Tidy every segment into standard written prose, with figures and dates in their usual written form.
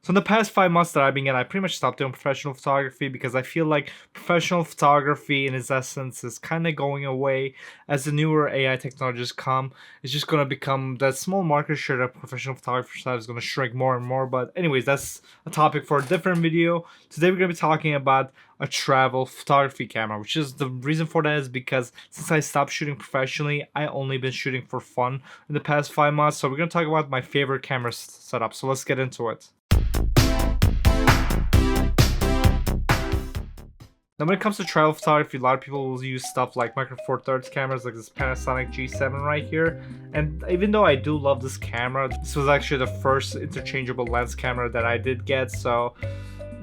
So in the past 5 months that I've been in, I pretty much stopped doing professional photography because I feel like professional photography in its essence is kind of going away as the newer AI technologies come. It's just going to become that small market share that professional photographers have is going to shrink more and more. But anyways, that's a topic for a different video. Today we're going to be talking about a travel photography camera, which is the reason for that is because since I stopped shooting professionally, I only been shooting for fun in the past 5 months. So we're going to talk about my favorite camera setup. So let's get into it. Now when it comes to travel photography, a lot of people will use stuff like Micro Four Thirds cameras like this Panasonic G7 right here. And even though I do love this camera, this was actually the first interchangeable lens camera that I did get. So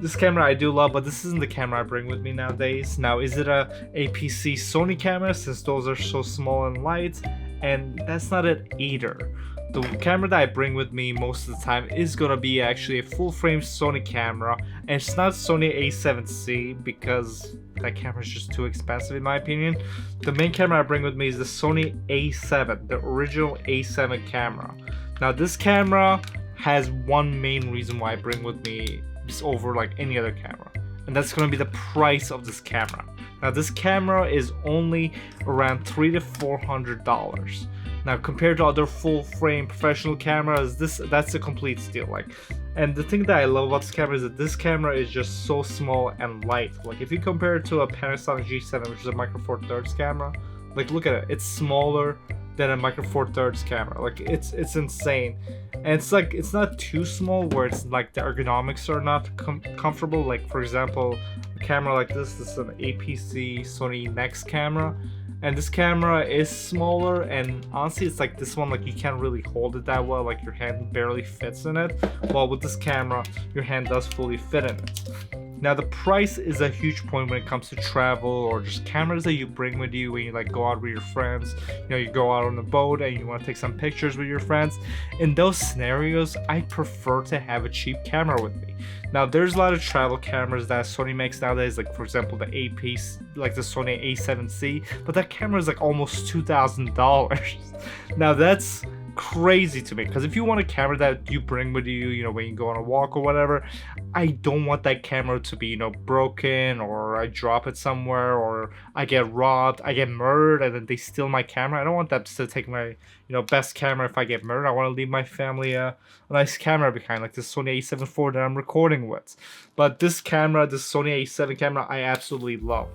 this camera I do love, but this isn't the camera I bring with me nowadays. Now, is it a APC Sony camera since those are so small and light? And that's not it either. The camera that I bring with me most of the time is gonna be actually a full-frame Sony camera, and it's not Sony A7C because that camera is just too expensive in my opinion. The main camera I bring with me is the Sony A7, the original A7 camera. Now this camera has one main reason why I bring with me over like any other camera, and that's gonna be the price of this camera. Now this camera is only around $300 to $400. Now compared to other full frame professional cameras, that's a complete steal. And the thing that I love about this camera is that this camera is just so small and light. Like if you compare it to a Panasonic G7, which is a Micro Four Thirds camera, like look at it, it's smaller than a Micro Four Thirds camera. Like it's insane, and it's not too small where it's like the ergonomics are not comfortable. Like for example, a camera like this is an APC Sony Nex camera. And this camera is smaller, and honestly it's like this one, like you can't really hold it that well, like your hand barely fits in it. While with this camera, your hand does fully fit in it. Now the price is a huge point when it comes to travel or just cameras that you bring with you when you like go out with your friends. You know, you go out on the boat and you want to take some pictures with your friends. In those scenarios, I prefer to have a cheap camera with me. Now there's a lot of travel cameras that Sony makes nowadays, like for example the A-piece, like the Sony A7C, but that camera is like almost $2,000. Now that's crazy to me, because if you want a camera that you bring with you, you know, when you go on a walk or whatever, I don't want that camera to be, you know, broken, or I drop it somewhere, or I get robbed, I get murdered, and then they steal my camera. I don't want that to take my, you know, best camera if I get murdered. I want to leave my family a nice camera behind, like this Sony A7 IV that I'm recording with. But this camera, this Sony A7 camera, I absolutely love.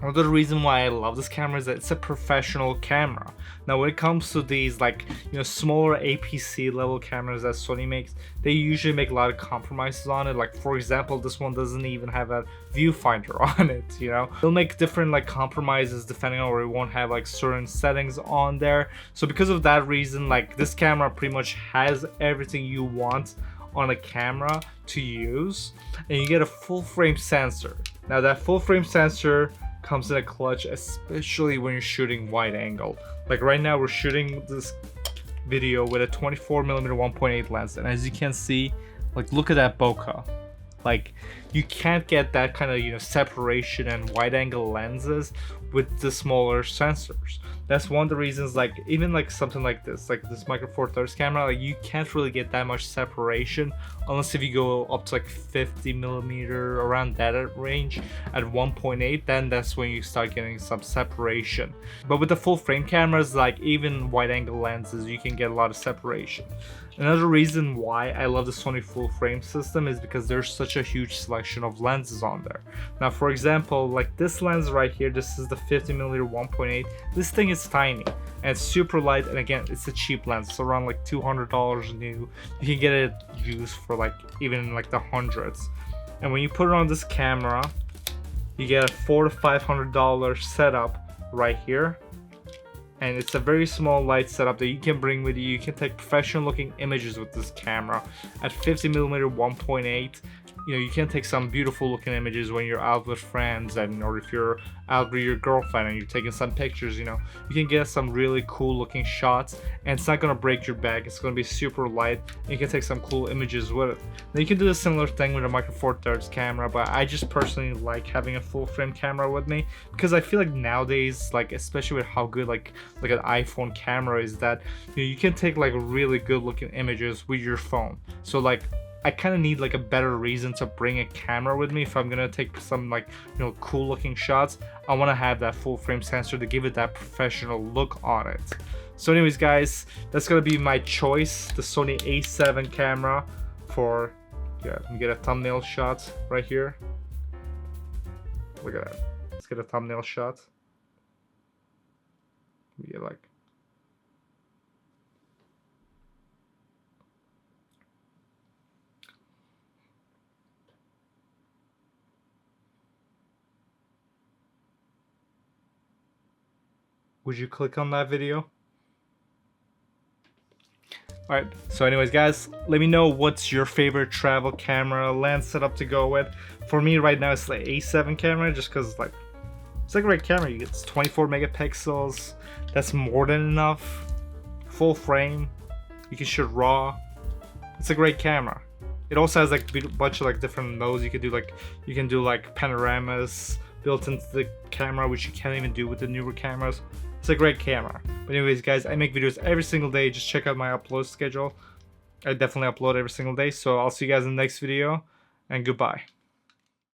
Another reason why I love this camera is that it's a professional camera. Now when it comes to these like, you know, smaller APC level cameras that Sony makes, they usually make a lot of compromises on it. Like for example, this one doesn't even have a viewfinder on it, you know. They'll make different like compromises depending on where it won't have like certain settings on there. So because of that reason, like this camera pretty much has everything you want on a camera to use, and you get a full frame sensor. Now that full frame sensor comes in a clutch, especially when you're shooting wide angle. Like right now we're shooting this video with a 24mm 1.8 lens, and as you can see, like look at that bokeh. Like you can't get that kind of, you know, separation and wide angle lenses with the smaller sensors. That's one of the reasons, like even like something like this Micro Four Thirds camera, like you can't really get that much separation unless if you go up to like 50mm, around that range at 1.8, then that's when you start getting some separation. But with the full frame cameras, like even wide angle lenses, you can get a lot of separation. Another reason why I love the Sony full frame system is because there's such a huge selection of lenses on there. Now for example, like this lens right here, this is the 50mm 1.8. This thing is tiny and it's super light, and again it's a cheap lens. It's around like $200 new. You can get it used for like even like the hundreds. And when you put it on this camera, you get a $400 to $500 setup right here. And it's a very small light setup that you can bring with you. You can take professional looking images with this camera at 50mm 1.8. You know, you can take some beautiful looking images when you're out with friends, and or if you're out with your girlfriend and you're taking some pictures, you know, you can get some really cool looking shots, and it's not gonna break your back. It's gonna be super light, and you can take some cool images with it. Now you can do a similar thing with a Micro Four Thirds camera, but I just personally like having a full frame camera with me, because I feel like nowadays, like especially with how good like an iPhone camera is, that you know, you can take like really good looking images with your phone. So like I kind of need like a better reason to bring a camera with me if I'm gonna take some like, you know, cool looking shots. I want to have that full frame sensor to give it that professional look on it. So anyways guys, that's gonna be my choice, the Sony A7 camera for, yeah, let me get a thumbnail shot right here. Look at that. Let's get a thumbnail shot. We get like, would you click on that video? Alright, so anyways guys, let me know what's your favorite travel camera lens setup to go with. For me right now it's the A7 camera, just because like it's a great camera. You get 24 megapixels, that's more than enough. Full frame, you can shoot RAW. It's a great camera. It also has like a bunch of like different modes. You can do like panoramas built into the camera, which you can't even do with the newer cameras. It's a great camera. But anyways guys, I make videos every single day. Just check out my upload schedule. I definitely upload every single day. So I'll see you guys in the next video, and goodbye.